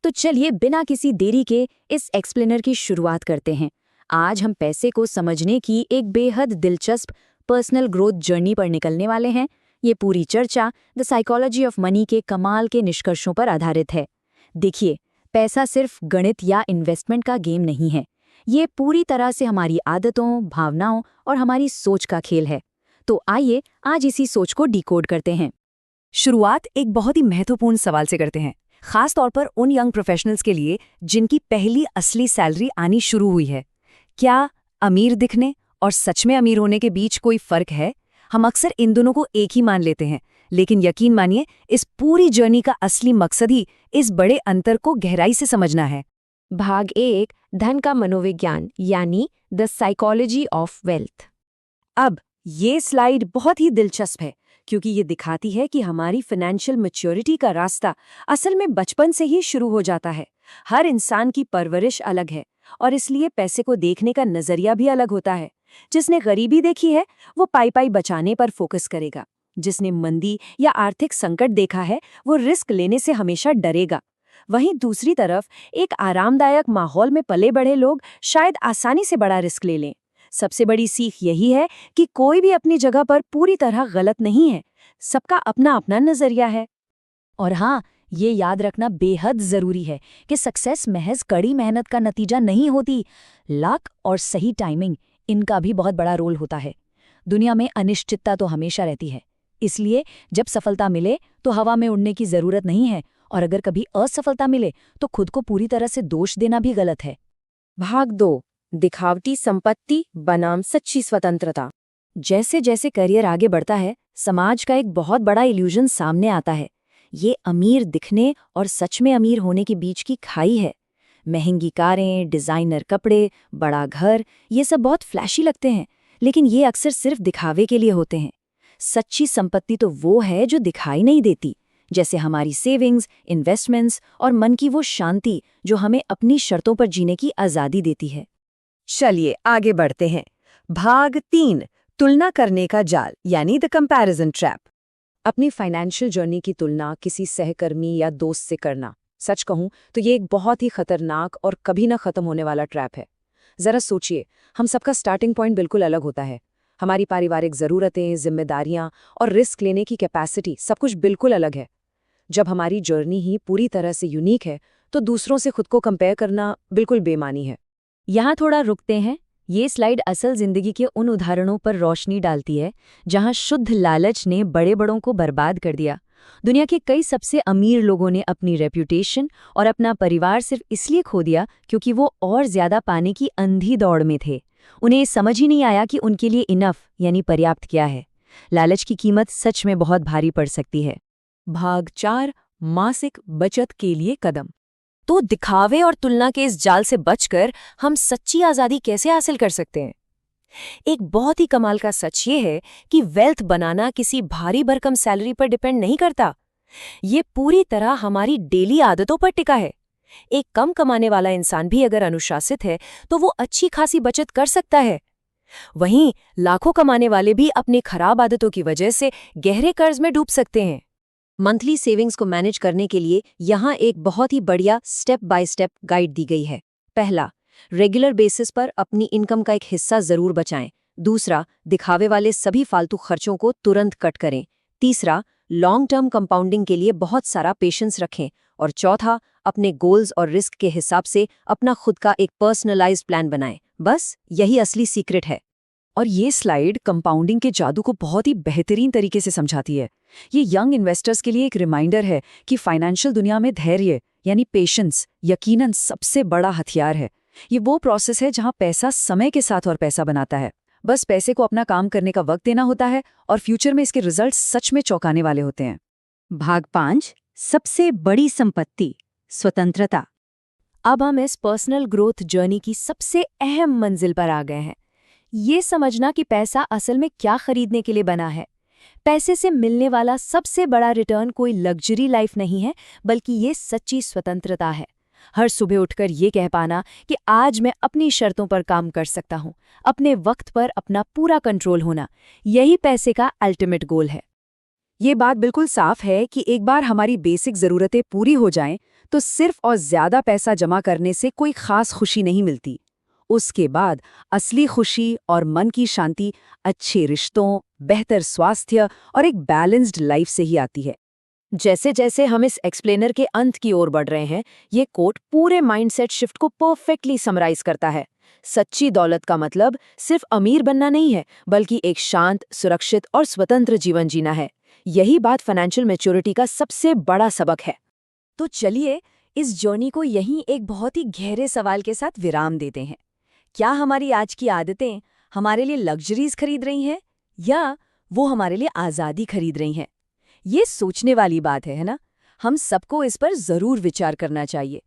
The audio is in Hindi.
तो चलिए बिना किसी देरी के इस एक्सप्लेनर की शुरुआत करते हैं। आज हम पैसे को समझने की एक बेहद दिलचस्प पर्सनल ग्रोथ जर्नी पर निकलने वाले हैं। ये पूरी चर्चा द साइकोलॉजी ऑफ मनी के कमाल के निष्कर्षों पर आधारित है। देखिए, पैसा सिर्फ गणित या इन्वेस्टमेंट का गेम नहीं है। ये पूरी तरह से हमारी आदतों, भावनाओं और हमारी सोच का खेल है। तो आइए आज इसी सोच को डिकोड करते हैं। शुरुआत एक बहुत ही महत्वपूर्ण सवाल से करते हैं, खास तौर पर उन यंग प्रोफेशनल्स के लिए जिनकी पहली असली सैलरी आनी शुरू हुई है। क्या अमीर दिखने और सच में अमीर होने के बीच कोई फर्क है? हम अक्सर इन दोनों को एक ही मान लेते हैं, लेकिन यकीन मानिए इस पूरी जर्नी का असली मकसद ही इस बड़े अंतर को गहराई से समझना है। भाग 1, धन का मनोविज्ञान यानी द साइकोलॉजी ऑफ वेल्थ। अब ये स्लाइड बहुत ही दिलचस्प है क्योंकि ये दिखाती है कि हमारी फाइनेंशियल मैच्योरिटी का रास्ता असल में बचपन से ही शुरू हो जाता है। हर इंसान की परवरिश अलग है और इसलिए पैसे को देखने का नजरिया भी अलग होता है। जिसने गरीबी देखी है वो पाई पाई बचाने पर फोकस करेगा। जिसने मंदी या आर्थिक संकट देखा है वो रिस्क लेने से हमेशा डरेगा। वहीं दूसरी तरफ एक आरामदायक माहौल में पले बढ़े लोग शायद आसानी से बड़ा रिस्क ले लें। सबसे बड़ी सीख यही है कि कोई भी अपनी जगह पर पूरी तरह गलत नहीं है। सबका अपना अपना नजरिया है। और हाँ, ये याद रखना बेहद जरूरी है कि सक्सेस महज कड़ी मेहनत का नतीजा नहीं होती। लक और सही टाइमिंग, इनका भी बहुत बड़ा रोल होता है। दुनिया में अनिश्चितता तो हमेशा रहती है, इसलिए जब सफलता मिले तो हवा में उड़ने की जरूरत नहीं है, और अगर कभी असफलता मिले तो खुद को पूरी तरह से दोष देना भी गलत है। भाग 2, दिखावटी संपत्ति बनाम सच्ची स्वतंत्रता। जैसे जैसे करियर आगे बढ़ता है, समाज का एक बहुत बड़ा इल्यूजन सामने आता है। ये अमीर दिखने और सच में अमीर होने के बीच की खाई है। महंगी कारें, डिजाइनर कपड़े, बड़ा घर, ये सब बहुत फ्लैशी लगते हैं, लेकिन ये अक्सर सिर्फ दिखावे के लिए होते हैं। सच्ची संपत्ति तो वो है जो दिखाई नहीं देती, जैसे हमारी सेविंग्स, इन्वेस्टमेंट्स और मन की वो शांति जो हमें अपनी शर्तों पर जीने की आज़ादी देती है। चलिए आगे बढ़ते हैं। भाग 3, तुलना करने का जाल यानी द कंपैरिजन ट्रैप। अपनी फाइनेंशियल जर्नी की तुलना किसी सहकर्मी या दोस्त से करना, सच कहूं तो ये एक बहुत ही खतरनाक और कभी ना खत्म होने वाला ट्रैप है। जरा सोचिए, हम सबका स्टार्टिंग पॉइंट बिल्कुल अलग होता है। हमारी पारिवारिक ज़रूरतें, जिम्मेदारियां और रिस्क लेने की कैपेसिटी सब कुछ बिल्कुल अलग है। जब हमारी जर्नी ही पूरी तरह से यूनिक है तो दूसरों से खुद को कंपेयर करना बिल्कुल बेमानी है। यहाँ थोड़ा रुकते हैं। ये स्लाइड असल जिंदगी के उन उदाहरणों पर रोशनी डालती है जहाँ शुद्ध लालच ने बड़े बड़ों को बर्बाद कर दिया। दुनिया के कई सबसे अमीर लोगों ने अपनी रेप्यूटेशन और अपना परिवार सिर्फ इसलिए खो दिया क्योंकि वो और ज्यादा पाने की अंधी दौड़ में थे। उन्हें समझ ही नहीं आया कि उनके लिए इनफ यानी पर्याप्त क्या है। लालच की कीमत सच में बहुत भारी पड़ सकती है। भाग 4, मासिक बचत के लिए कदम। तो दिखावे और तुलना के इस जाल से बचकर हम सच्ची आज़ादी कैसे हासिल कर सकते हैं? एक बहुत ही कमाल का सच ये है कि वेल्थ बनाना किसी भारी भरकम सैलरी पर डिपेंड नहीं करता। ये पूरी तरह हमारी डेली आदतों पर टिका है। एक कम कमाने वाला इंसान भी अगर अनुशासित है तो वो अच्छी खासी बचत कर सकता है। वहीं लाखों कमाने वाले भी अपनी खराब आदतों की वजह से गहरे कर्ज में डूब सकते हैं। मंथली सेविंग्स को मैनेज करने के लिए यहाँ एक बहुत ही बढ़िया स्टेप बाय स्टेप गाइड दी गई है। पहला, रेगुलर बेसिस पर अपनी इनकम का एक हिस्सा जरूर बचाएं। दूसरा, दिखावे वाले सभी फालतू खर्चों को तुरंत कट करें। तीसरा, लॉन्ग टर्म कंपाउंडिंग के लिए बहुत सारा पेशेंस रखें। और चौथा, अपने गोल्स और रिस्क के हिसाब से अपना खुद का एक पर्सनलाइज्ड प्लान बनाएं। बस यही असली सीक्रेट है। और ये स्लाइड कंपाउंडिंग के जादू को बहुत ही बेहतरीन तरीके से समझाती है। ये यंग इन्वेस्टर्स के लिए एक रिमाइंडर है कि फाइनेंशियल दुनिया में धैर्य यानी पेशेंस यकीनन सबसे बड़ा हथियार है। ये वो प्रोसेस है जहां पैसा समय के साथ और पैसा बनाता है। बस पैसे को अपना काम करने का वक्त देना होता है और फ्यूचर में इसके रिजल्ट सच में चौंकाने वाले होते हैं। भाग 5, सबसे बड़ी संपत्ति, स्वतंत्रता। अब हम इस पर्सनल ग्रोथ जर्नी की सबसे अहम मंजिल पर आ गए हैं। ये समझना कि पैसा असल में क्या खरीदने के लिए बना है। पैसे से मिलने वाला सबसे बड़ा रिटर्न कोई लग्जरी लाइफ नहीं है, बल्कि ये सच्ची स्वतंत्रता है। हर सुबह उठकर ये कह पाना कि आज मैं अपनी शर्तों पर काम कर सकता हूँ, अपने वक्त पर अपना पूरा कंट्रोल होना, यही पैसे का अल्टीमेट गोल है। ये बात बिल्कुल साफ है कि एक बार हमारी बेसिक ज़रूरतें पूरी हो जाएं, तो सिर्फ और ज़्यादा पैसा जमा करने से कोई खास खुशी नहीं मिलती। उसके बाद असली खुशी और मन की शांति अच्छे रिश्तों, बेहतर स्वास्थ्य और एक बैलेंस्ड लाइफ से ही आती है। जैसे जैसे हम इस एक्सप्लेनर के अंत की ओर बढ़ रहे हैं, ये कोट पूरे माइंडसेट शिफ्ट को परफेक्टली समराइज करता है। सच्ची दौलत का मतलब सिर्फ अमीर बनना नहीं है, बल्कि एक शांत, सुरक्षित और स्वतंत्र जीवन जीना है। यही बात फाइनेंशियल मैच्योरिटी का सबसे बड़ा सबक है। तो चलिए इस जर्नी को यहीं एक बहुत ही गहरे सवाल के साथ विराम देते हैं। क्या हमारी आज की आदतें हमारे लिए लग्जरीज खरीद रही हैं, या वो हमारे लिए आज़ादी खरीद रही हैं? ये सोचने वाली बात है ना? हम सबको इस पर जरूर विचार करना चाहिए।